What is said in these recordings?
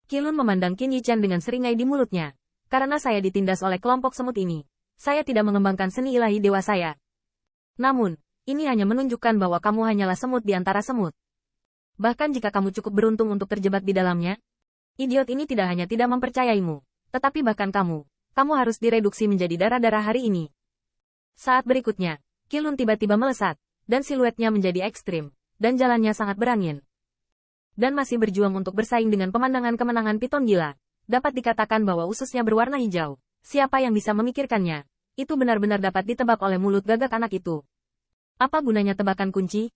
Qilun memandang Qin Yichen dengan seringai di mulutnya. Karena saya ditindas oleh kelompok semut ini, saya tidak mengembangkan seni ilahi dewa saya. Namun, ini hanya menunjukkan bahwa kamu hanyalah semut di antara semut. Bahkan jika kamu cukup beruntung untuk terjebak di dalamnya, idiot ini tidak hanya tidak mempercayaimu, tetapi bahkan kamu harus direduksi menjadi darah-darah hari ini. Saat berikutnya, Qilun tiba-tiba melesat, dan siluetnya menjadi ekstrim, dan jalannya sangat berangin. Dan masih berjuang untuk bersaing dengan pemandangan kemenangan piton gila. Dapat dikatakan bahwa ususnya berwarna hijau. Siapa yang bisa memikirkannya? Itu benar-benar dapat ditebak oleh mulut gagak anak itu. Apa gunanya tebakan kunci?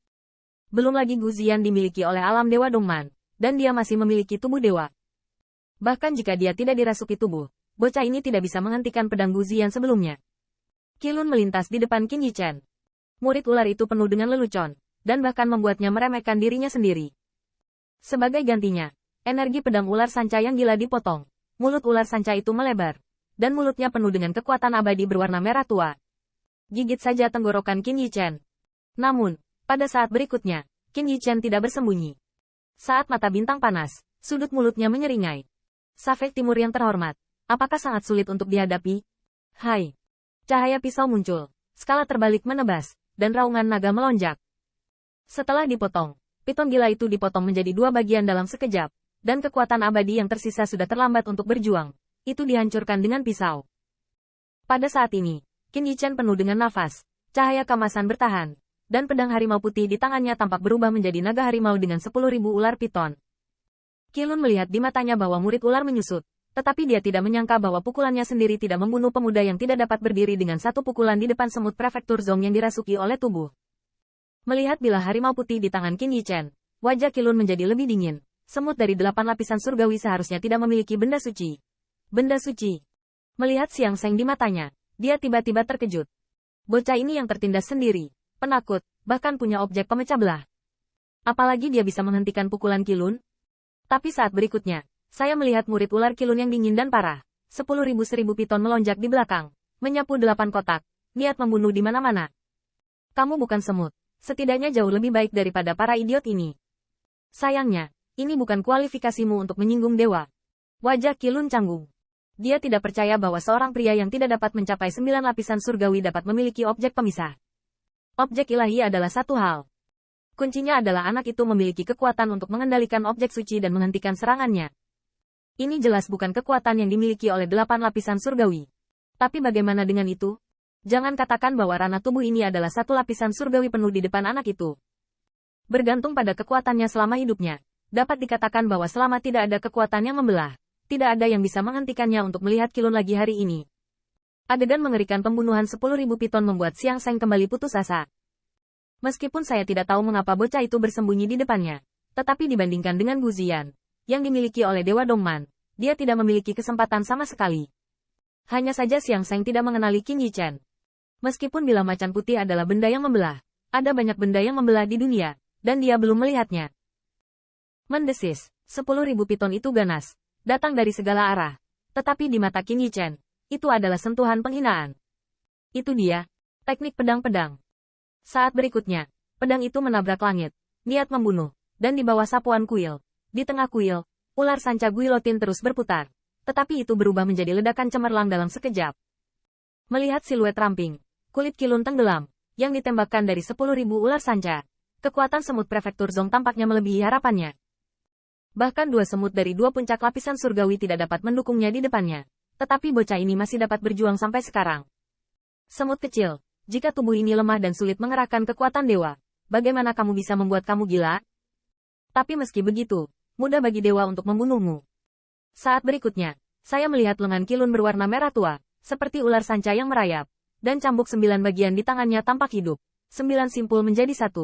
Belum lagi Guzian dimiliki oleh alam dewa Dongman, dan dia masih memiliki tubuh dewa. Bahkan jika dia tidak dirasuki tubuh, bocah ini tidak bisa menghentikan pedang Guzian sebelumnya. Qilun melintas di depan Qin Yichen. Murid ular itu penuh dengan lelucon, dan bahkan membuatnya meremehkan dirinya sendiri. Sebagai gantinya, energi pedang ular sanca yang gila dipotong. Mulut ular sanca itu melebar, dan mulutnya penuh dengan kekuatan abadi berwarna merah tua. Gigit saja tenggorokan Qin Yichen. Namun, pada saat berikutnya, Qin Yichen tidak bersembunyi. Saat mata bintang panas, sudut mulutnya menyeringai. Safek Timur yang terhormat, apakah sangat sulit untuk dihadapi? Hai! Cahaya pisau muncul, skala terbalik menebas, dan raungan naga melonjak. Setelah dipotong, piton gila itu dipotong menjadi dua bagian dalam sekejap, dan kekuatan abadi yang tersisa sudah terlambat untuk berjuang. Itu dihancurkan dengan pisau. Pada saat ini, Qin Yichen penuh dengan nafas, cahaya kemasan bertahan, dan pedang harimau putih di tangannya tampak berubah menjadi naga harimau dengan 10.000 ular piton. Qilun melihat di matanya bahwa murid ular menyusut, tetapi dia tidak menyangka bahwa pukulannya sendiri tidak membunuh pemuda yang tidak dapat berdiri dengan satu pukulan di depan semut prefektur Zong yang dirasuki oleh tubuh. Melihat bilah harimau putih di tangan Qin Yichen, wajah Qilun menjadi lebih dingin. Semut dari 8 lapisan surgawi seharusnya tidak memiliki benda suci. Benda suci. Melihat Siang Seng di matanya, dia tiba-tiba terkejut. Bocah ini yang tertindas sendiri, penakut, bahkan punya objek pemecah belah. Apalagi dia bisa menghentikan pukulan Qilun? Tapi saat berikutnya, saya melihat murid ular Qilun yang dingin dan parah. 10.000 piton melonjak di belakang, menyapu 8 kotak, niat membunuh di mana-mana. Kamu bukan semut. Setidaknya jauh lebih baik daripada para idiot ini. Sayangnya, ini bukan kualifikasimu untuk menyinggung dewa. Wajah Qilun canggung. Dia tidak percaya bahwa seorang pria yang tidak dapat mencapai 9 lapisan surgawi dapat memiliki objek pemisah. Objek ilahi adalah satu hal. Kuncinya adalah anak itu memiliki kekuatan untuk mengendalikan objek suci dan menghentikan serangannya. Ini jelas bukan kekuatan yang dimiliki oleh 8 lapisan surgawi. Tapi bagaimana dengan itu? Jangan katakan bahwa ranah tubuh ini adalah satu lapisan surgawi penuh di depan anak itu. Bergantung pada kekuatannya selama hidupnya, dapat dikatakan bahwa selama tidak ada kekuatan yang membelah, tidak ada yang bisa menghentikannya untuk melihat Qilun lagi hari ini. Adegan mengerikan pembunuhan 10.000 piton membuat Siang Seng kembali putus asa. Meskipun saya tidak tahu mengapa bocah itu bersembunyi di depannya, tetapi dibandingkan dengan Guzian, yang dimiliki oleh Dewa Dongman, dia tidak memiliki kesempatan sama sekali. Hanya saja Siang Seng tidak mengenali Qin Yichen. Meskipun bilah macan putih adalah benda yang membelah, ada banyak benda yang membelah di dunia, dan dia belum melihatnya. Mendesis, 10.000 piton itu ganas, datang dari segala arah. Tetapi di mata Qin Yichen, itu adalah sentuhan penghinaan. Itu dia, teknik pedang-pedang. Saat berikutnya, pedang itu menabrak langit, niat membunuh, dan di bawah sapuan kuil, di tengah kuil, ular sanca guilotin terus berputar. Tetapi itu berubah menjadi ledakan cemerlang dalam sekejap. Melihat siluet ramping, kulit Qilun tenggelam, yang ditembakkan dari 10.000 ular sanca. Kekuatan semut prefektur Zong tampaknya melebihi harapannya. Bahkan 2 semut dari 2 puncak lapisan surgawi tidak dapat mendukungnya di depannya. Tetapi bocah ini masih dapat berjuang sampai sekarang. Semut kecil, jika tubuh ini lemah dan sulit mengerahkan kekuatan dewa, bagaimana kamu bisa membuat kamu gila? Tapi meski begitu, mudah bagi dewa untuk membunuhmu. Saat berikutnya, saya melihat lengan Qilun berwarna merah tua, seperti ular sanca yang merayap, dan cambuk 9 bagian di tangannya tampak hidup. 9 simpul menjadi 1.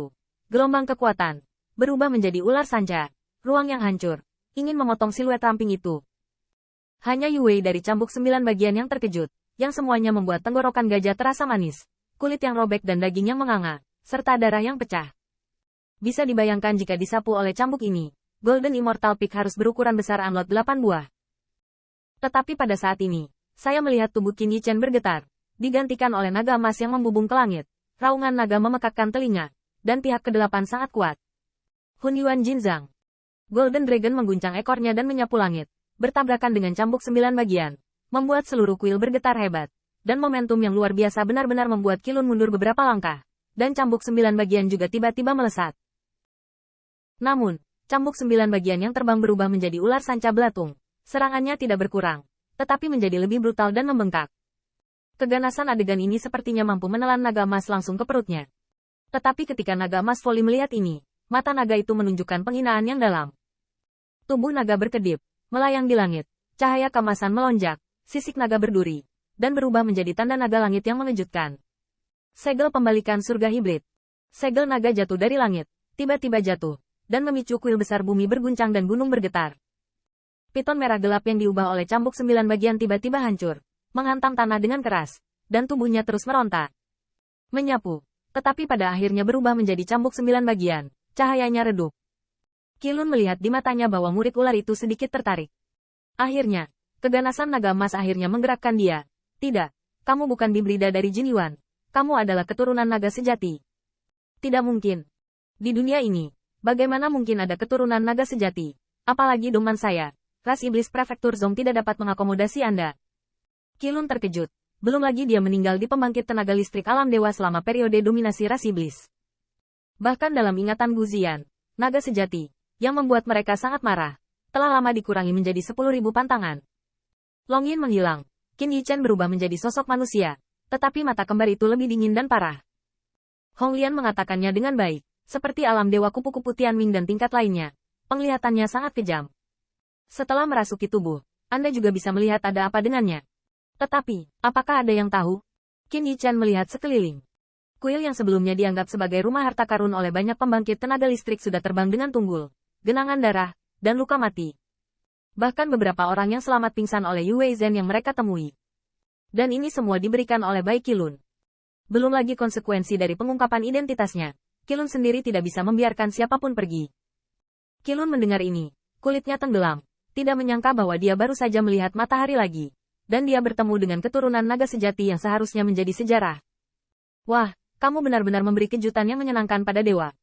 Gelombang kekuatan, berubah menjadi ular sanca, ruang yang hancur, ingin memotong siluet ramping itu. Hanya Yue dari cambuk 9 bagian yang terkejut, yang semuanya membuat tenggorokan gajah terasa manis, kulit yang robek dan daging yang menganga, serta darah yang pecah. Bisa dibayangkan jika disapu oleh cambuk ini, Golden Immortal Peak harus berukuran besar unlock 8 buah. Tetapi pada saat ini, saya melihat tubuh Qin Yichen bergetar, digantikan oleh naga emas yang membubung ke langit. Raungan naga memekakkan telinga, dan pihak ke-8 sangat kuat. Hun Yuan Jinzang. Golden Dragon mengguncang ekornya dan menyapu langit, bertabrakan dengan cambuk 9 bagian, membuat seluruh kuil bergetar hebat. Dan momentum yang luar biasa benar-benar membuat Qilun mundur beberapa langkah, dan cambuk 9 bagian juga tiba-tiba melesat. Namun, cambuk 9 bagian yang terbang berubah menjadi ular sanca belatung. Serangannya tidak berkurang, tetapi menjadi lebih brutal dan membengkak. Keganasan adegan ini sepertinya mampu menelan naga emas langsung ke perutnya. Tetapi ketika naga emas Voli melihat ini, mata naga itu menunjukkan penghinaan yang dalam. Tubuh naga berkedip, melayang di langit, cahaya kemasan melonjak, sisik naga berduri, dan berubah menjadi tanda naga langit yang mengejutkan. Segel pembalikan surga hibrid. Segel naga jatuh dari langit, tiba-tiba jatuh, dan memicu kuil besar bumi berguncang dan gunung bergetar. Piton merah gelap yang diubah oleh cambuk 9 bagian tiba-tiba hancur, menghantam tanah dengan keras, dan tubuhnya terus meronta. Menyapu, tetapi pada akhirnya berubah menjadi cambuk 9 bagian, cahayanya redup. Qilun melihat di matanya bahwa murid ular itu sedikit tertarik. Akhirnya, keganasan naga emas akhirnya menggerakkan dia. Tidak, kamu bukan hibrida dari Jin Yuan. Kamu adalah keturunan naga sejati. Tidak mungkin. Di dunia ini, bagaimana mungkin ada keturunan naga sejati? Apalagi doman saya, ras iblis prefektur Zong tidak dapat mengakomodasi Anda. Qilun terkejut. Belum lagi dia meninggal di pembangkit tenaga listrik alam dewa selama periode dominasi ras iblis. Bahkan dalam ingatan Guzian, naga sejati, yang membuat mereka sangat marah, telah lama dikurangi menjadi 10.000 pantangan. Long Yin menghilang. Qin Yichen berubah menjadi sosok manusia, tetapi mata kembar itu lebih dingin dan parah. Hong Lian mengatakannya dengan baik, seperti alam dewa kupu-kupu Tianming dan tingkat lainnya. Penglihatannya sangat kejam. Setelah merasuki tubuh, Anda juga bisa melihat ada apa dengannya. Tetapi, apakah ada yang tahu? Qin Yichen melihat sekeliling. Kuil yang sebelumnya dianggap sebagai rumah harta karun oleh banyak pembangkit tenaga listrik sudah terbang dengan tunggul, genangan darah, dan luka mati. Bahkan beberapa orang yang selamat pingsan oleh Yu Weizhen yang mereka temui. Dan ini semua diberikan oleh Bai Qilun. Belum lagi konsekuensi dari pengungkapan identitasnya. Qilun sendiri tidak bisa membiarkan siapapun pergi. Qilun mendengar ini, kulitnya tenggelam, tidak menyangka bahwa dia baru saja melihat matahari lagi. Dan dia bertemu dengan keturunan naga sejati yang seharusnya menjadi sejarah. Wah, kamu benar-benar memberi kejutan yang menyenangkan pada dewa.